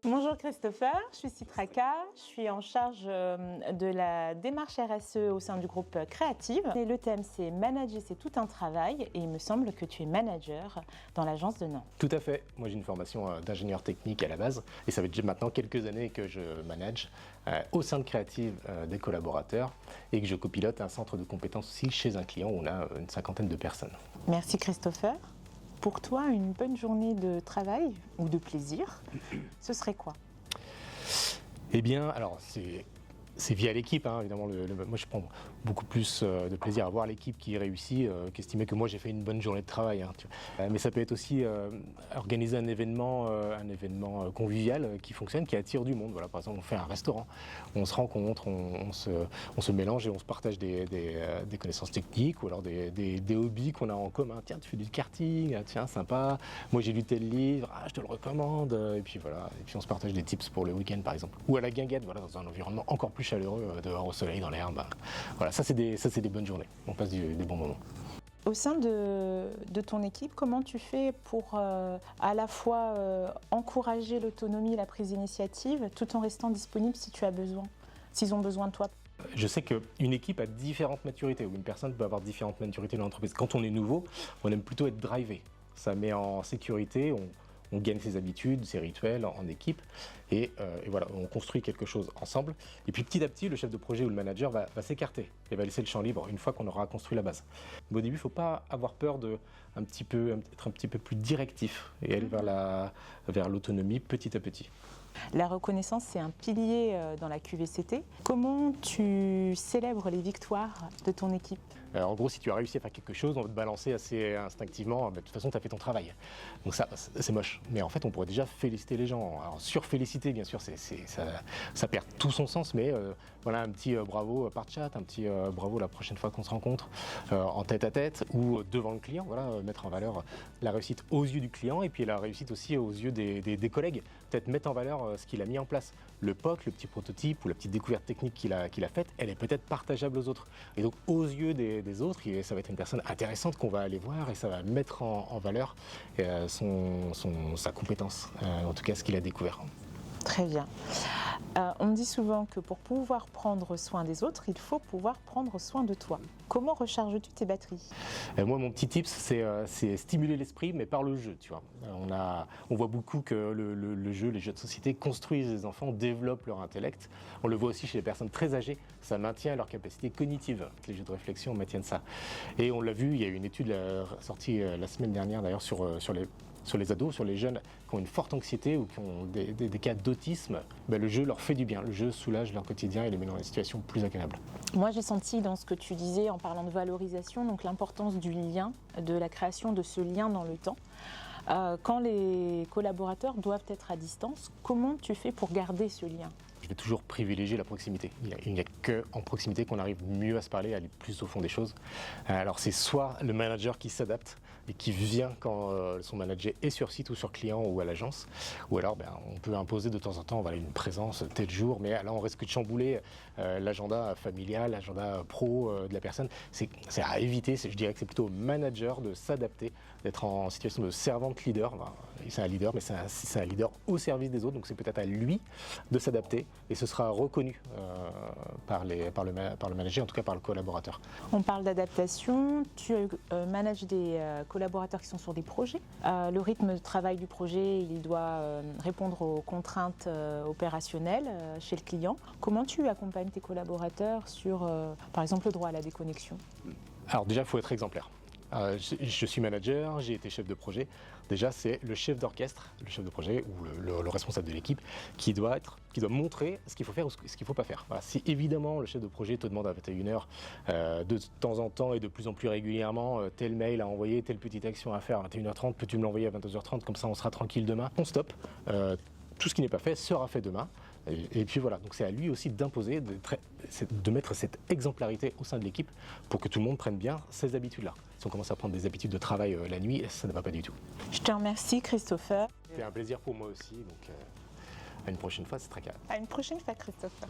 Bonjour Christopher, je suis Citraka, je suis en charge de la démarche RSE au sein du groupe Créative. Et le thème c'est manager, c'est tout un travail et il me semble que tu es manager dans l'agence de Nantes. Tout à fait, moi j'ai une formation d'ingénieur technique à la base et ça fait déjà maintenant quelques années que je manage au sein de Créative des collaborateurs et que je copilote un centre de compétences aussi chez un client où on a une 50aine de personnes. Merci Christopher. Pour toi, une bonne journée de travail ou de plaisir, ce serait quoi? Eh bien, alors c'est via l'équipe, hein, évidemment. Moi, je prends beaucoup plus de plaisir à voir l'équipe qui réussit qu'estimer que moi j'ai fait une bonne journée de travail. Hein, mais ça peut être aussi organiser un événement convivial qui fonctionne, qui attire du monde. Voilà, par exemple, on fait un restaurant, on se rencontre, on se mélange et on se partage des connaissances techniques ou alors des hobbies qu'on a en commun. Tiens, tu fais du karting, tiens, sympa. Moi, j'ai lu tel livre, je te le recommande. Et puis voilà, et puis on se partage des tips pour le week-end, par exemple, ou à la guinguette, voilà, dans un environnement encore plus chaleureux, dehors au soleil, dans l'herbe. Voilà, ça c'est des bonnes journées, on passe des bons moments. Au sein de ton équipe, comment tu fais pour à la fois encourager l'autonomie et la prise d'initiative tout en restant disponible si tu as besoin, s'ils ont besoin de toi? Je sais qu'une équipe a différentes maturités, ou une personne peut avoir différentes maturités dans l'entreprise. Quand on est nouveau, on aime plutôt être drivé. Ça met en sécurité, on gagne ses habitudes, ses rituels en équipe et voilà, on construit quelque chose ensemble. Et puis petit à petit, le chef de projet ou le manager va s'écarter et va laisser le champ libre une fois qu'on aura construit la base. Mais au début, il ne faut pas avoir peur d'être un petit peu plus directif et aller vers l'autonomie petit à petit. La reconnaissance, c'est un pilier dans la QVCT. Comment tu célèbres les victoires de ton équipe? Alors, en gros, si tu as réussi à faire quelque chose, on va te balancer assez instinctivement. De toute façon, tu as fait ton travail. Donc ça, c'est moche. Mais en fait, on pourrait déjà féliciter les gens. Alors, surféliciter, bien sûr, ça perd tout son sens. Mais voilà, un petit bravo par chat, un petit bravo la prochaine fois qu'on se rencontre en tête à tête ou devant le client. Voilà, mettre en valeur la réussite aux yeux du client et puis la réussite aussi aux yeux des collègues. Peut-être mettre en valeur ce qu'il a mis en place. Le POC, le petit prototype ou la petite découverte technique qu'il a faite, elle est peut-être partageable aux autres. Et donc, aux yeux des autres, ça va être une personne intéressante qu'on va aller voir et ça va mettre en valeur sa compétence, en tout cas ce qu'il a découvert. Très bien. On me dit souvent que pour pouvoir prendre soin des autres, il faut pouvoir prendre soin de toi. Comment recharges-tu tes batteries? Moi, mon petit tips, c'est stimuler l'esprit, mais par le jeu. Tu vois. On voit beaucoup que le jeu, les jeux de société construisent les enfants, développent leur intellect. On le voit aussi chez les personnes très âgées. Ça maintient leur capacité cognitive. Les jeux de réflexion maintiennent ça. Et on l'a vu, il y a eu une étude sortie la semaine dernière d'ailleurs sur les ados, sur les jeunes qui ont une forte anxiété ou qui ont des cas d'autisme, le jeu leur fait du bien, le jeu soulage leur quotidien et les met dans des situations plus agréables. Moi j'ai senti dans ce que tu disais en parlant de valorisation, donc l'importance du lien, de la création de ce lien dans le temps. Quand les collaborateurs doivent être à distance, comment tu fais pour garder ce lien? Je vais toujours privilégier la proximité. Il n'y a qu'en proximité qu'on arrive mieux à se parler, à aller plus au fond des choses. Alors c'est soit le manager qui s'adapte et qui vient quand son manager est sur site ou sur client ou à l'agence, ou alors on peut imposer de temps en temps une présence tel jour, mais là on risque de chambouler l'agenda familial, l'agenda pro de la personne. C'est à éviter, je dirais que c'est plutôt au manager de s'adapter, d'être en situation de servante leader. C'est un leader, mais c'est un leader au service des autres, donc c'est peut-être à lui de s'adapter. Et ce sera reconnu par le manager, en tout cas par le collaborateur. On parle d'adaptation, tu manages des collaborateurs qui sont sur des projets. Le rythme de travail du projet, il doit répondre aux contraintes opérationnelles chez le client. Comment tu accompagnes tes collaborateurs sur, par exemple, le droit à la déconnexion? Alors déjà, il faut être exemplaire. Je suis manager, j'ai été chef de projet. Déjà, c'est le chef d'orchestre, le chef de projet ou le responsable de l'équipe qui doit montrer ce qu'il faut faire ou ce qu'il ne faut pas faire. Voilà. Si évidemment le chef de projet te demande à 21h de temps en temps et de plus en plus régulièrement tel mail à envoyer, telle petite action à faire à 21h30, peux-tu me l'envoyer à 22h30, comme ça on sera tranquille demain, on stoppe. Tout ce qui n'est pas fait sera fait demain. Et puis voilà, donc c'est à lui aussi d'imposer, de mettre cette exemplarité au sein de l'équipe pour que tout le monde prenne bien ces habitudes-là. Si on commence à prendre des habitudes de travail la nuit, ça ne va pas du tout. Je te remercie Christopher. C'était un plaisir pour moi aussi, donc à une prochaine fois, c'est très calme. À une prochaine fois Christopher.